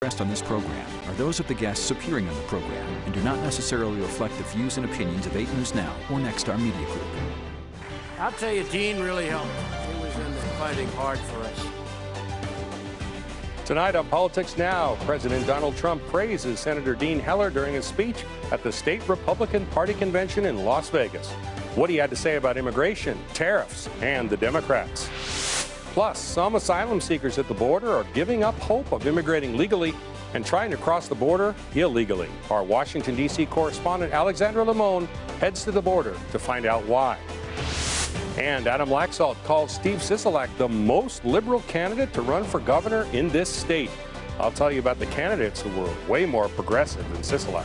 Expressed on this program are those of the guests appearing on the program and do not necessarily reflect the views and opinions of 8 News Now or Nexstar Media Group. I'll tell you, Dean really helped. He was in there fighting hard for us. Tonight on Politics Now, President Donald Trump praises Senator Dean Heller during his speech at the state Republican Party convention in Las Vegas. What he had to say about immigration, tariffs, and the Democrats. Plus, some asylum seekers at the border are giving up hope of immigrating legally and trying to cross the border illegally. Our Washington, D.C. correspondent Alexandra Limon heads to the border to find out why. And Adam Laxalt calls Steve Sisolak the most liberal candidate to run for governor in this state. I'll tell you about the candidates who were way more progressive than Sisolak.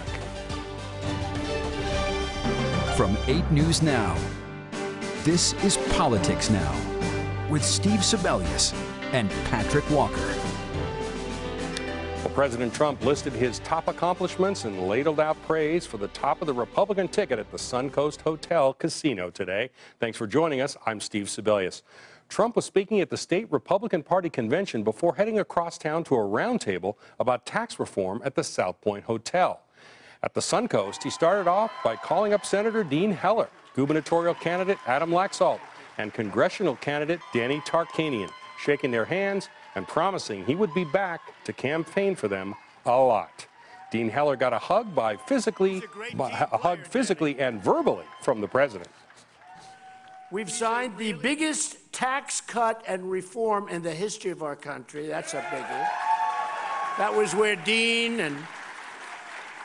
From 8 News Now, this is Politics Now with Steve Sebelius and Patrick Walker. Well, President Trump listed his top accomplishments and ladled out praise for the top of the Republican ticket at the Suncoast Hotel Casino today. Thanks for joining us. I'm Steve Sebelius. Trump was speaking at the state Republican Party convention before heading across town to a roundtable about tax reform at the South Point Hotel. At the Suncoast, he started off by calling up Senator Dean Heller, gubernatorial candidate Adam Laxalt, and congressional candidate Danny Tarkanian, shaking their hands and promising he would be back to campaign for them a lot. Dean Heller got a hug physically and verbally from the president. We've signed the biggest tax cut and reform in the history of our country. That's a biggie. That was where Dean, and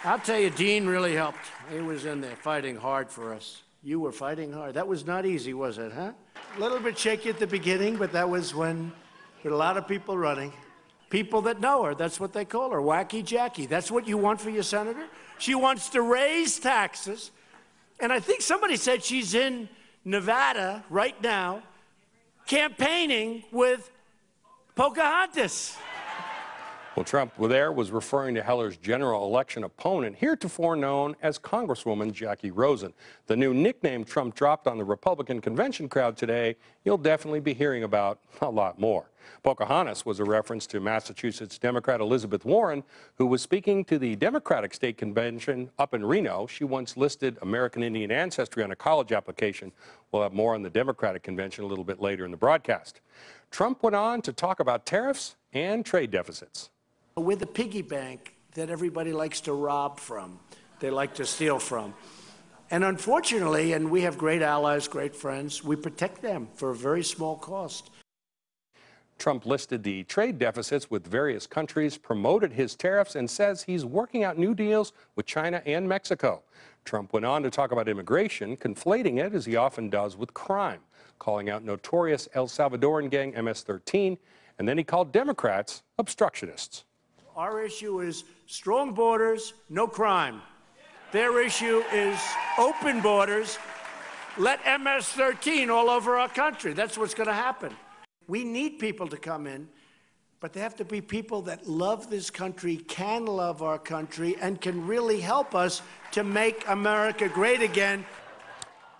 I'll tell you, Dean really helped. He was in there fighting hard for us. You were fighting hard. That was not easy, was it, huh? A little bit shaky at the beginning, but that was when there were a lot of people running. People that know her, that's what they call her, Wacky Jackie. That's what you want for your senator? She wants to raise taxes. And I think somebody said she's in Nevada right now campaigning with Pocahontas. Well, Trump there was referring to Heller's general election opponent, heretofore known as Congresswoman Jackie Rosen. The new nickname Trump dropped on the Republican convention crowd today, you'll definitely be hearing about a lot more. Pocahontas was a reference to Massachusetts Democrat Elizabeth Warren, who was speaking to the Democratic State Convention up in Reno. She once listed American Indian ancestry on a college application. We'll have more on the Democratic Convention a little bit later in the broadcast. Trump went on to talk about tariffs and trade deficits. We're the piggy bank that everybody likes to rob from, they like to steal from. And unfortunately, and we have great allies, great friends, we protect them for a very small cost. Trump listed the trade deficits with various countries, promoted his tariffs, and says he's working out new deals with China and Mexico. Trump went on to talk about immigration, conflating it, as he often does, with crime, calling out notorious El Salvadoran gang MS-13, and then he called Democrats obstructionists. Our issue is strong borders, no crime. Their issue is open borders. Let MS-13 all over our country. That's what's going to happen. We need people to come in, but they have to be people that love this country, can love our country, and can really help us to make America great again.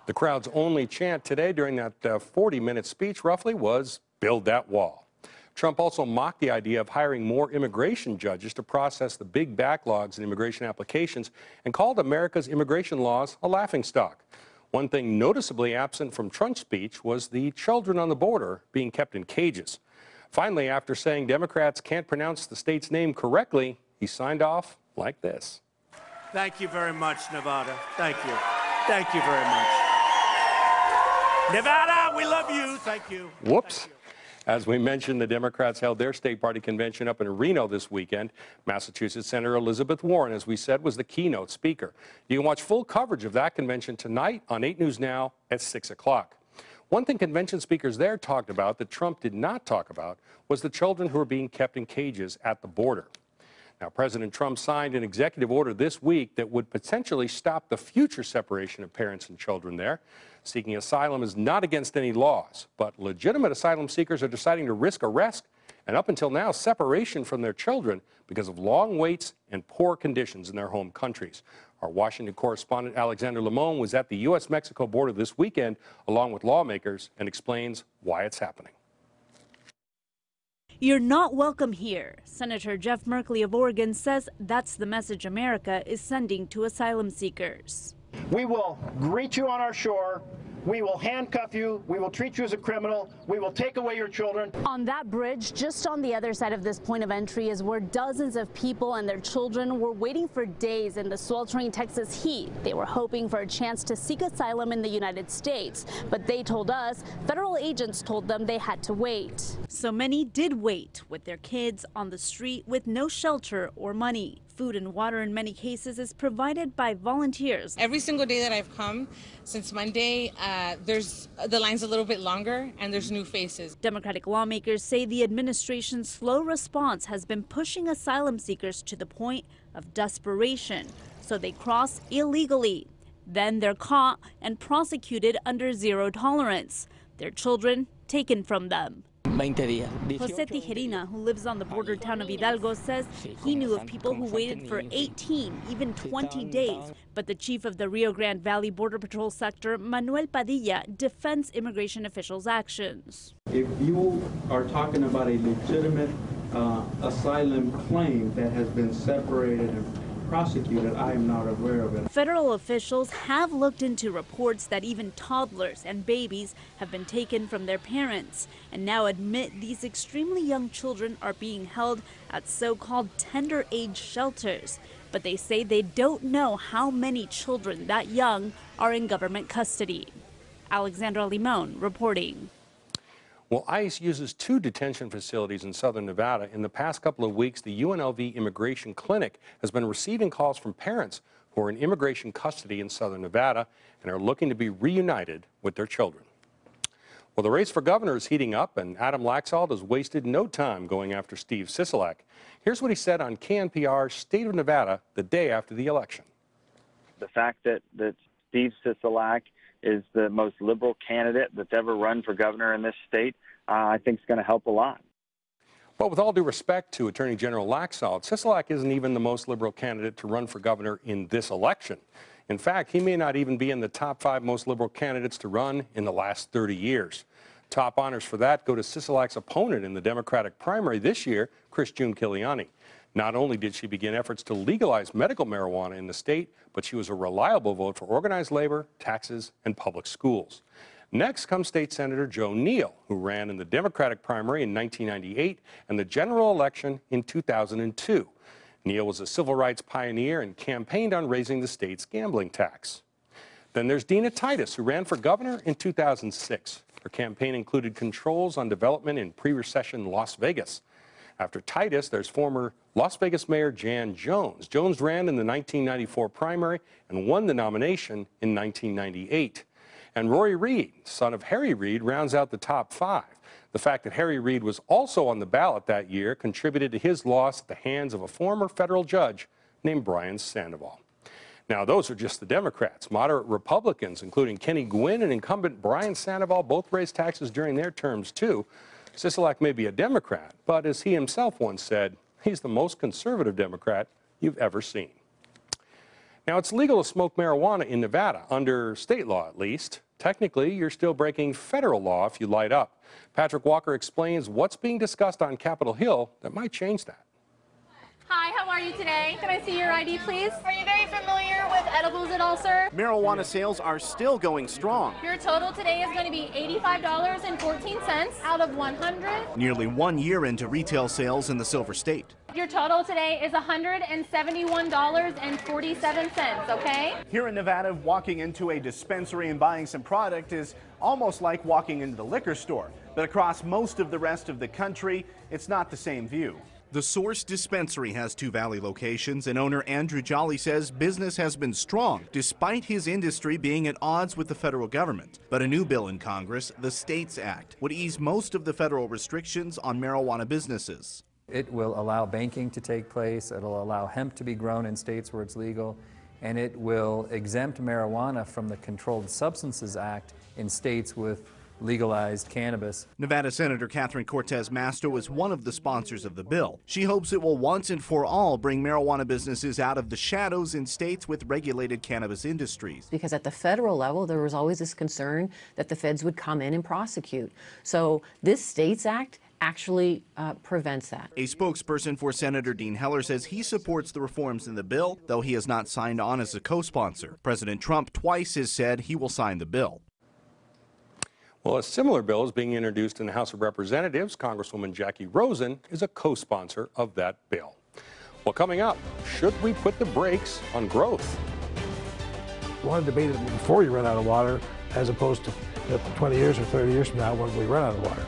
The crowd's only chant today during that 40-minute speech, roughly, was "Build that wall." Trump also mocked the idea of hiring more immigration judges to process the big backlogs in immigration applications and called America's immigration laws a laughingstock. One thing noticeably absent from Trump's speech was the children on the border being kept in cages. Finally, after saying Democrats can't pronounce the state's name correctly, he signed off like this. Thank you very much, Nevada. Thank you. Thank you very much. Nevada, we love you. Thank you. Whoops. Thank you. As we mentioned, the Democrats held their state party convention up in Reno this weekend. Massachusetts Senator Elizabeth Warren, as we said, was the keynote speaker. You can watch full coverage of that convention tonight on 8 News Now at 6 o'clock. One thing convention speakers there talked about that Trump did not talk about was the children who are being kept in cages at the border. Now, President Trump signed an executive order this week that would potentially stop the future separation of parents and children there. Seeking asylum is not against any laws, but legitimate asylum seekers are deciding to risk arrest and up until now separation from their children because of long waits and poor conditions in their home countries. Our Washington correspondent Alexander Limon was at the U.S.-Mexico border this weekend along with lawmakers and explains why it's happening. You're not welcome here. Senator Jeff Merkley of Oregon says that's the message America is sending to asylum seekers. We will greet you on our shore. We will handcuff you. We will treat you as a criminal. We will take away your children. On that bridge, just on the other side of this point of entry, is where dozens of people and their children were waiting for days in the sweltering Texas heat. They were hoping for a chance to seek asylum in the United States. But they told us federal agents told them they had to wait. So many did wait, with their kids on the street with no shelter or money. Food and water in many cases is provided by volunteers. Every single day that I've come since Monday, the line's a little bit longer and there's new faces. Democratic lawmakers say the administration's slow response has been pushing asylum seekers to the point of desperation, so they cross illegally. Then they're caught and prosecuted under zero tolerance. Their children taken from them. Jose Tijerina, who lives on the border town of Hidalgo, says he knew of people who waited for 18, even 20 days. But the chief of the Rio Grande Valley Border Patrol sector, Manuel Padilla, defends immigration officials' actions. If you are talking about a legitimate asylum claim that has been separated and prosecuted, I am not aware of it. Federal officials have looked into reports that even toddlers and babies have been taken from their parents and now admit these extremely young children are being held at so-called tender age shelters. But they say they don't know how many children that young are in government custody. Alexandra Limon reporting. Well, ICE uses 2 detention facilities in southern Nevada. In the past couple of weeks, the UNLV Immigration Clinic has been receiving calls from parents who are in immigration custody in southern Nevada and are looking to be reunited with their children. Well, the race for governor is heating up, and Adam Laxalt has wasted no time going after Steve Sisolak. Here's what he said on KNPR's State of Nevada the day after the election. The fact that Steve Sisolak is the most liberal candidate that's ever run for governor in this state, I think is going to help a lot. But with all due respect to Attorney General Laxalt, Sisolak isn't even the most liberal candidate to run for governor in this election. In fact, he may not even be in the top 5 most liberal candidates to run in the last 30 years. Top honors for that go to Sisolak's opponent in the Democratic primary this year, Christine Kiliani. Not only did she begin efforts to legalize medical marijuana in the state, but she was a reliable vote for organized labor, taxes, and public schools. Next comes State Senator Joe Neal, who ran in the Democratic primary in 1998 and the general election in 2002. Neal was a civil rights pioneer and campaigned on raising the state's gambling tax. Then there's Dina Titus, who ran for governor in 2006. Her campaign included controls on development in pre-recession Las Vegas. After Titus, there's former Las Vegas Mayor Jan Jones. Jones ran in the 1994 primary and won the nomination in 1998. And Roy Reed, son of Harry Reid, rounds out the top 5. The fact that Harry Reid was also on the ballot that year contributed to his loss at the hands of a former federal judge named Brian Sandoval. Now, those are just the Democrats. Moderate Republicans, including Kenny Gwynn and incumbent Brian Sandoval, both raised taxes during their terms, too. Sisolak may be a Democrat, but as he himself once said, he's the most conservative Democrat you've ever seen. Now, it's legal to smoke marijuana in Nevada, under state law at least. Technically, you're still breaking federal law if you light up. Patrick Walker explains what's being discussed on Capitol Hill that might change that. Hi, how are you today? Can I see your ID, please? Are you very familiar with edibles at all, sir? Marijuana sales are still going strong. Your total today is going to be $85.14 out of 100. Nearly 1 year into retail sales in the Silver State. Your total today is $171.47, okay? Here in Nevada, walking into a dispensary and buying some product is almost like walking into the liquor store. But across most of the rest of the country, it's not the same view. The Source Dispensary has 2 Valley locations, and owner Andrew Jolly says business has been strong, despite his industry being at odds with the federal government. But a new bill in Congress, the STATES Act, would ease most of the federal restrictions on marijuana businesses. It will allow banking to take place, it'll allow hemp to be grown in states where it's legal, and it will exempt marijuana from the Controlled Substances Act in states with legalized cannabis. Nevada Senator Catherine Cortez Masto is one of the sponsors of the bill. She hopes it will once and for all bring marijuana businesses out of the shadows in states with regulated cannabis industries. Because at the federal level, there was always this concern that the feds would come in and prosecute. So this STATES Act actually prevents that. A spokesperson for Senator Dean Heller says he supports the reforms in the bill, though he has not signed on as a co-sponsor. President Trump twice has said he will sign the bill. Well, a similar bill is being introduced in the House of Representatives. Congresswoman Jackie Rosen is a co-sponsor of that bill. Well, coming up, should we put the brakes on growth? We want to debate it before you run out of water, as opposed to 20 years or 30 years from now when we run out of water.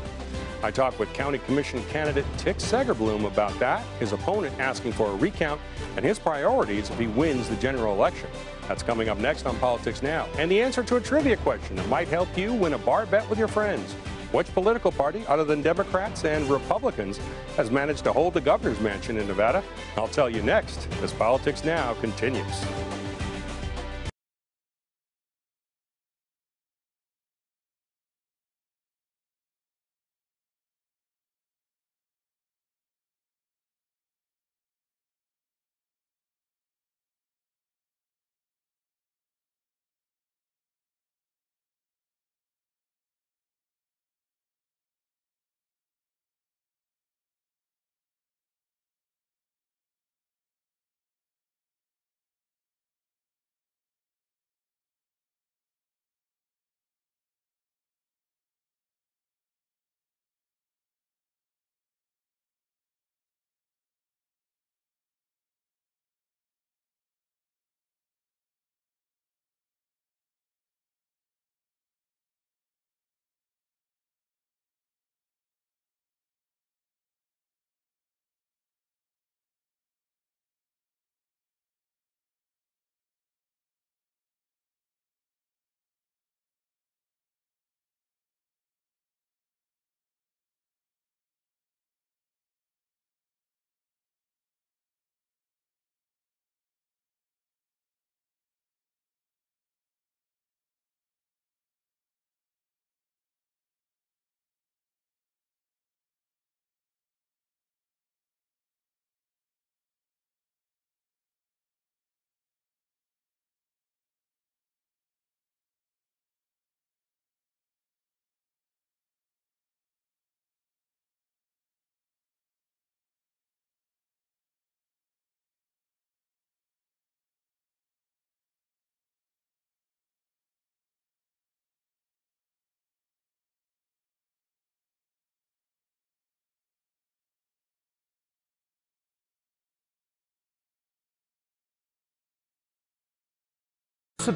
I talked with County Commission candidate Tick Segerblom about that, his opponent asking for a recount, and his priorities if he wins the general election. That's coming up next on Politics Now. And the answer to a trivia question that might help you win a bar bet with your friends. Which political party, other than Democrats and Republicans, has managed to hold the governor's mansion in Nevada? I'll tell you next as Politics Now continues.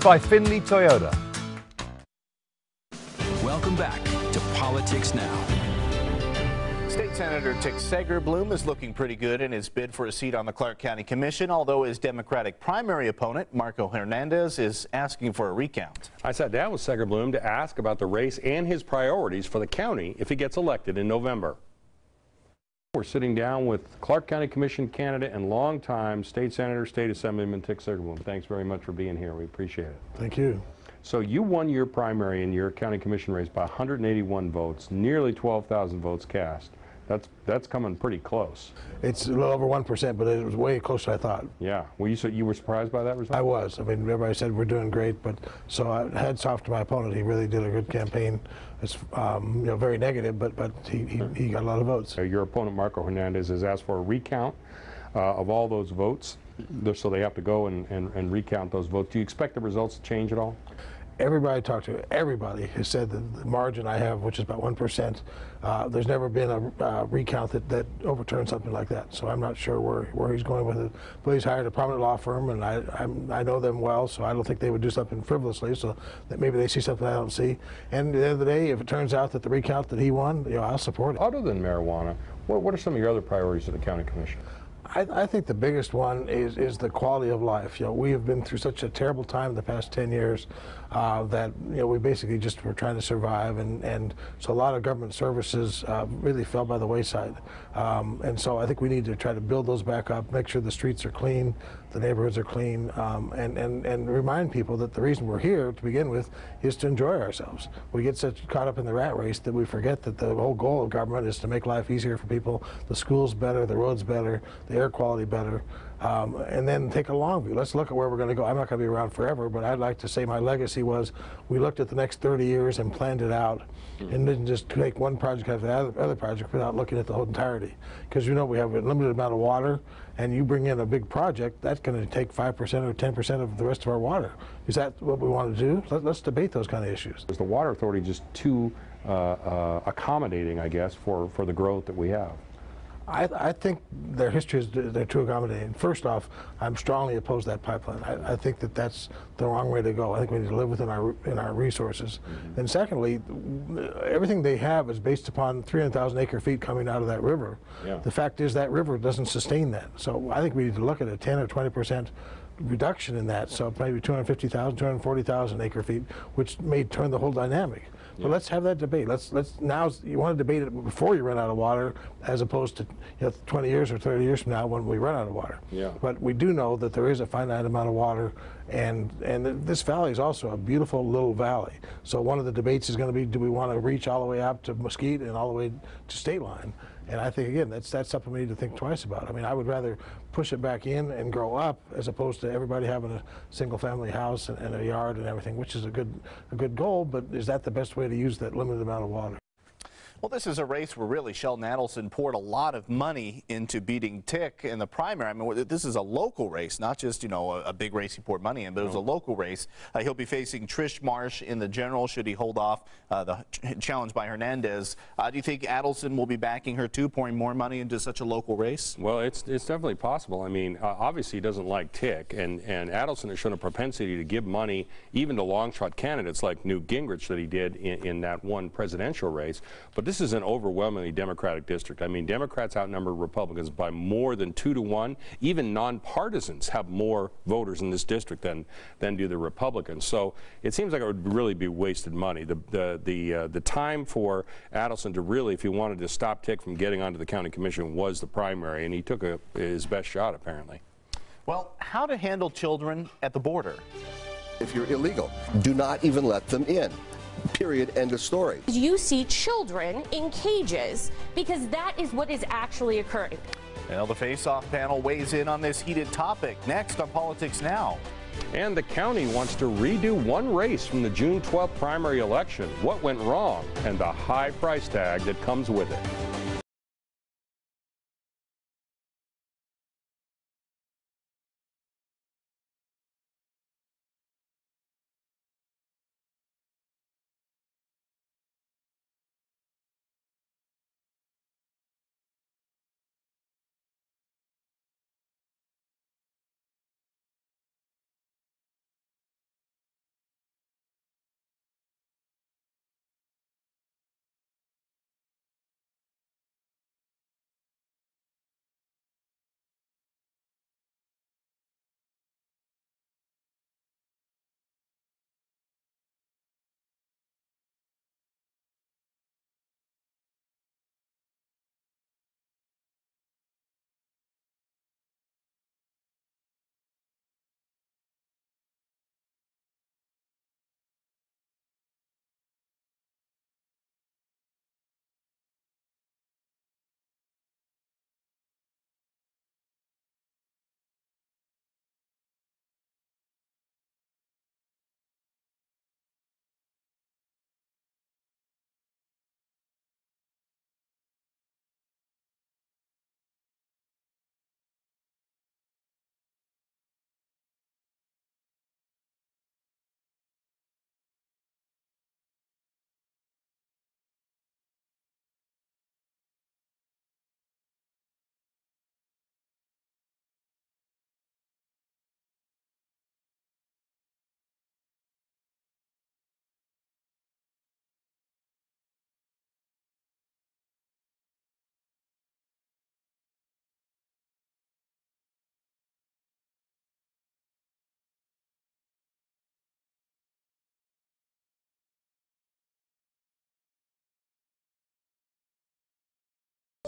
By Finley Toyota. Welcome back to Politics Now. State Senator Tick Segerblom is looking pretty good in his bid for a seat on the Clark County Commission, although his Democratic primary opponent, Marco Hernandez, is asking for a recount. I sat down with Segerblom to ask about the race and his priorities for the county if he gets elected in November. We're sitting down with Clark County Commission candidate and longtime State Senator, State Assemblyman Tick Segerblom. Thanks very much for being here. We appreciate it. Thank you. So you won your primary in your county commission race by 181 votes, nearly 12,000 votes cast. That's coming pretty close. It's a little over 1%, but it was way closer than I thought. Yeah. Well, you were surprised by that result? I was. I mean, everybody said we're doing great, but so hats off to my opponent. He really did a good campaign. It's very negative, but he got a lot of votes. Your opponent, Marco Hernandez, has asked for a recount of all those votes, so they have to go and recount those votes. Do you expect the results to change at all? Everybody I talked to, everybody has said that the margin I have, which is about 1%, there's never been a recount that overturned something like that. So I'm not sure where he's going with it. But he's hired a prominent law firm, and I know them well, so I don't think they would do something frivolously. So that maybe they see something I don't see. And at the end of the day, if it turns out that the recount that he won, I'll support it. Other than marijuana, what are some of your other priorities of the county commission? I think the biggest one is the quality of life. We have been through such a terrible time in the past 10 years that we basically just were trying to survive, and so a lot of government services really fell by the wayside. And so I think we need to try to build those back up, make sure the streets are clean, the neighborhoods are clean, and remind people that the reason we're here to begin with is to enjoy ourselves. We get such caught up in the rat race that we forget that the whole goal of government is to make life easier for people. The schools better, the roads better, the air quality better, and then take a long view. Let's look at where we're going to go. I'm not going to be around forever, but I'd like to say my legacy was we looked at the next 30 years and planned it out, and didn't just take one project after the other project without looking at the whole entirety. Because you know we have a limited amount of water, and you bring in a big project, that's going to take 5% or 10% of the rest of our water. Is that what we want to do? Let's debate those kind of issues. Is the water authority just too accommodating, I guess, for the growth that we have? I think their history is they're too accommodating. First off, I'm strongly opposed to that pipeline. I think that that's the wrong way to go. I think we need to live within our resources. And secondly, everything they have is based upon 300,000 acre feet coming out of that river. Yeah. The fact is that river doesn't sustain that. So I think we need to look at a 10 or 20% reduction in that. So maybe 250,000, 240,000 acre feet, which may turn the whole dynamic. But let's have that debate. Now you want to debate it before you run out of water, as opposed to 20 years or 30 years from now when we run out of water. Yeah. But we do know that there is a finite amount of water, and this valley is also a beautiful little valley. So one of the debates is going to be, do we want to reach all the way up to Mesquite and all the way to State Line? And I think, again, that's something we need to think twice about. I mean, I would rather push it back in and grow up as opposed to everybody having a single-family house and a yard and everything, which is a good goal, but is that the best way to use that limited amount of water? Well, this is a race where really Sheldon Adelson poured a lot of money into beating Tick in the primary. I mean, this is a local race, not just, a big race he poured money in, but it was a local race. He'll be facing Trish Marsh in the general should he hold off the challenge by Hernandez. Do you think Adelson will be backing her too, pouring more money into such a local race? Well, it's definitely possible. I mean, obviously he doesn't like Tick, and Adelson has shown a propensity to give money even to long shot candidates like Newt Gingrich that he did in that one presidential race. But this is an overwhelmingly Democratic district. I mean, Democrats outnumber Republicans by more than 2 to 1. Even nonpartisans have more voters in this district than do the Republicans. So it seems like it would really be wasted money. The time for Adelson to really, if he wanted to stop Tick from getting onto the county commission, was the primary, and he took his best shot apparently. Well, how to handle children at the border? If you're illegal, do not even let them in. Period. End of story. You see children in cages because that is what is actually occurring. Well, the face-off panel weighs in on this heated topic. Next on Politics Now. And the county wants to redo one race from the June 12th primary election. What went wrong and the high price tag that comes with it.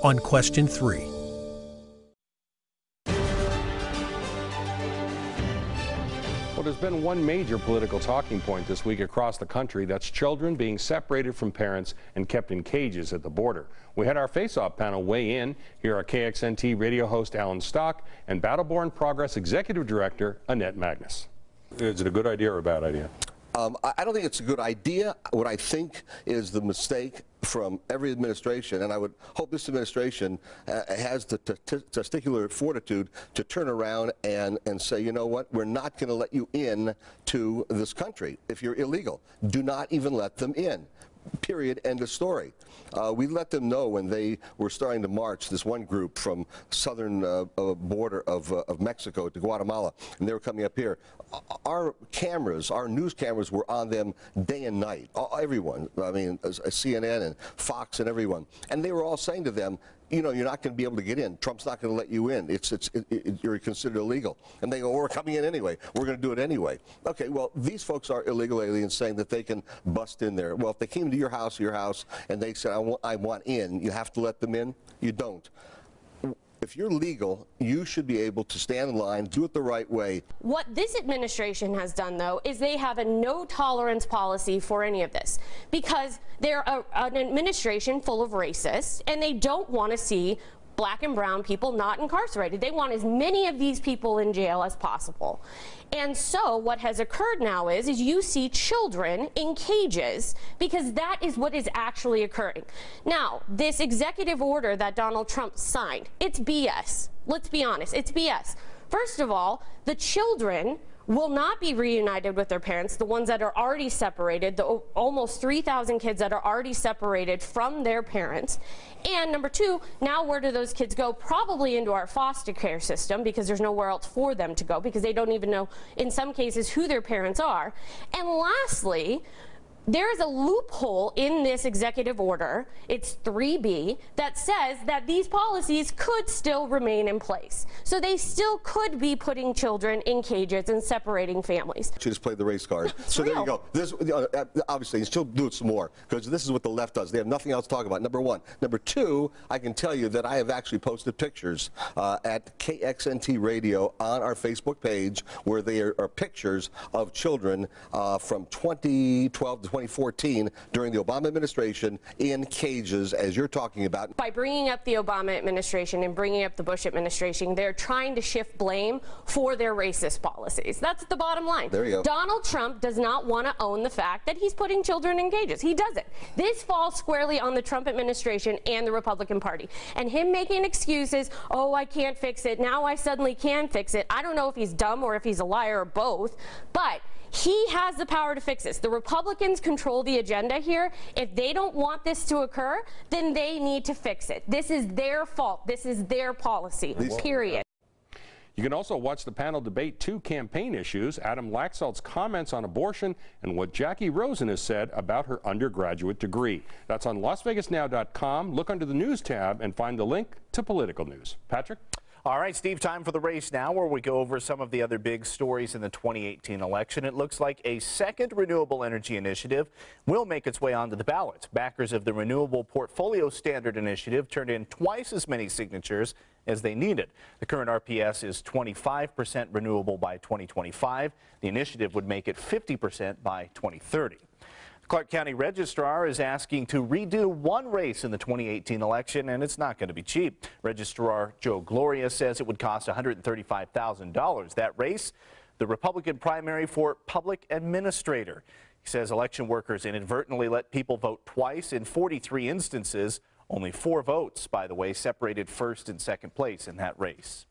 On question 3. Well, there's been one major political talking point this week across the country. That's children being separated from parents and kept in cages at the border. We had our face-off panel weigh in. Here are KXNT radio host Alan Stock and Battleborn Progress Executive Director Annette Magnus. Is it a good idea or a bad idea? I don't think it's a good idea. What I think is the mistake from every administration, and I would hope this administration has the testicular fortitude to turn around and say, you know what, we're not going to let you in to this country if you're illegal. Do not even let them in. Period. End of story. We let them know when they were starting to march, this one group from southern border of Mexico to Guatemala, and they were coming up here. Our cameras, our news cameras were on them day and night. Everyone, I mean, CNN and Fox and everyone. And they were all saying to them, you know, you're not going to be able to get in. Trump's not going to let you in. You're considered illegal. And they go, well, we're coming in anyway. We're going to do it anyway. Okay, well, these folks are illegal aliens saying that they can bust in there. Well, if they came to your house, and they said, I want in, you have to let them in? You don't. If you're legal, you should be able to stand in line, do it the right way. What this administration has done, though, is they have a no-tolerance policy for any of this, because they're an administration full of racists, and they don't want to see black and brown people not incarcerated. They want as many of these people in jail as possible. And so what has occurred now is you see children in cages, because that is what is actually occurring. Now, this executive order that Donald Trump signed, it's BS. Let's be honest, it's BS. First of all, the children will not be reunited with their parents, the ones that are already separated, the almost 3,000 kids that are already separated from their parents. And number two, now where do those kids go? Probably into our foster care system, because there's nowhere else for them to go, because they don't even know, in some cases, who their parents are. And lastly, there is a loophole in this executive order, it's 3B, that says that these policies could still remain in place. So they still could be putting children in cages and separating families. You just played the race card. So there you go. This, obviously, you still do it some more, because this is what the left does. They have nothing else to talk about, number one. Number two, I can tell you that I have actually posted pictures at KXNT Radio on our Facebook page, where there are pictures of children from 2012 to 2014 during the Obama administration in cages, as you're talking about. By bringing up the Obama administration and bringing up the Bush administration, they're trying to shift blame for their racist policies. That's the bottom line. There you go. Donald Trump does not want to own the fact that he's putting children in cages. He doesn't. This falls squarely on the Trump administration and the Republican Party. And him making excuses, oh, I can't fix it, now I suddenly can fix it. I don't know if he's dumb or if he's a liar or both, but he has the power to fix this. The Republicans control the agenda here. If they don't want this to occur, then they need to fix it. This is their fault. This is their policy, period. You can also watch the panel debate two campaign issues, Adam Laxalt's comments on abortion and what Jackie Rosen has said about her undergraduate degree. That's on LasVegasNow.com. Look under the news tab and find the link to political news. Patrick? All right, Steve, time for the race now, where we go over some of the other big stories in the 2018 election. It looks like a second renewable energy initiative will make its way onto the ballot. Backers of the Renewable Portfolio Standard Initiative turned in twice as many signatures as they needed. The current RPS is 25% renewable by 2025. The initiative would make it 50% by 2030. Clark County Registrar is asking to redo one race in the 2018 election, and it's not going to be cheap. Registrar Joe Gloria says it would cost $135,000. That race, the Republican primary for public administrator. He says election workers inadvertently let people vote twice in 43 instances. Only 4 votes, by the way, separated first and second place in that race.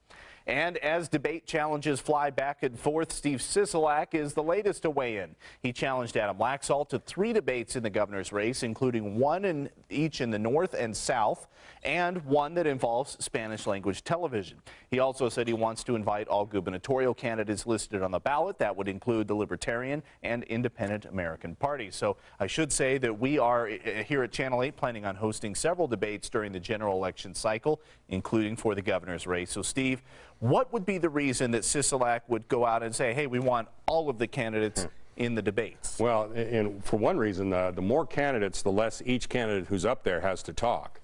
And as debate challenges fly back and forth, Steve Sisolak is the latest to weigh in. He challenged Adam Laxalt to 3 debates in the governor's race, including one each in the North and South, and one that involves Spanish language television. He also said he wants to invite all gubernatorial candidates listed on the ballot. That would include the Libertarian and Independent American parties. So I should say that we are here at Channel 8 planning on hosting several debates during the general election cycle, including for the governor's race. So Steve, what would be the reason that Sisolak would go out and say, hey, we want all of the candidates in the debates? Well, and for one reason, the more candidates, the less each candidate who's up there has to talk.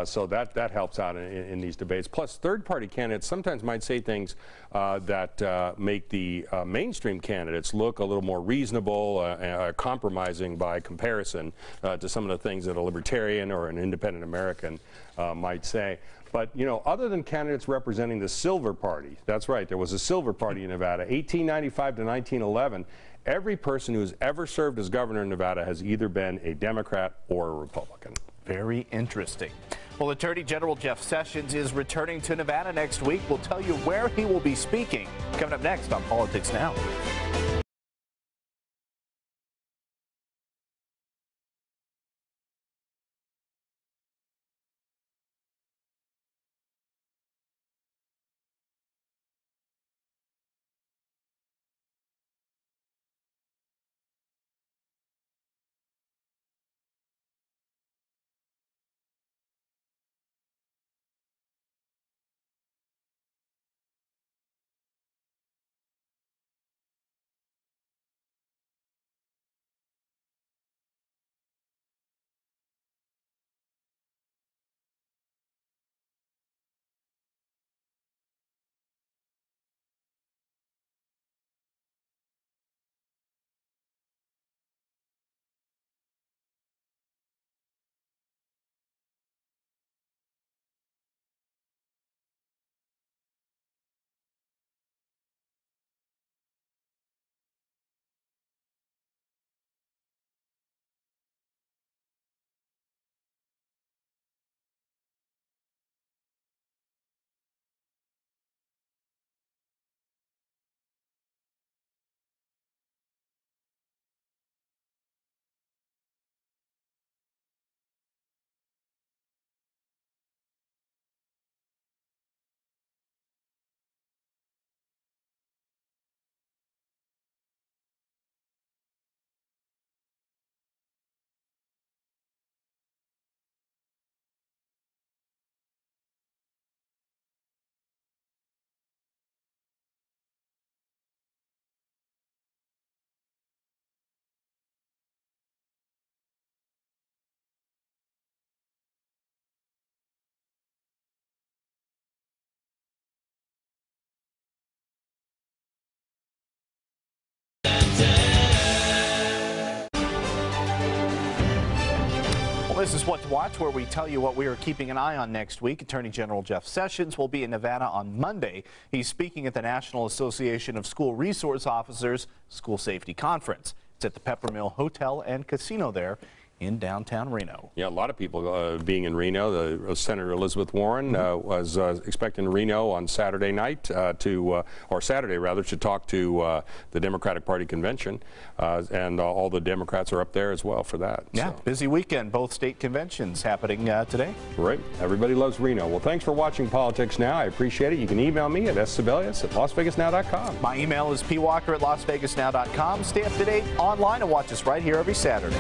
So that helps out in these debates. Plus, third-party candidates sometimes might say things that make the mainstream candidates look a little more reasonable, compromising by comparison to some of the things that a libertarian or an independent American might say. But, you know, other than candidates representing the Silver Party, that's right, there was a Silver Party in Nevada, 1895 to 1911, every person who has ever served as governor in Nevada has either been a Democrat or a Republican. Very interesting. Well, Attorney General Jeff Sessions is returning to Nevada next week. We'll tell you where he will be speaking. Coming up next on Politics Now. This is What to Watch, where we tell you what we are keeping an eye on next week. Attorney General Jeff Sessions will be in Nevada on Monday. He's speaking at the National Association of School Resource Officers School Safety Conference. It's at the Peppermill Hotel and Casino there in downtown Reno. Yeah, a lot of people being in Reno. Senator Elizabeth Warren was expecting Reno on Saturday night or Saturday rather, to talk to the Democratic Party convention, and all the Democrats are up there as well for that. Yeah, so. Busy weekend. Both state conventions happening today. Right. Everybody loves Reno. Well, thanks for watching Politics Now. I appreciate it. You can email me at Sebelius@LasVegasNow.com. My email is pwalker@LasVegasNow.com. Stay up to date online and watch us right here every Saturday.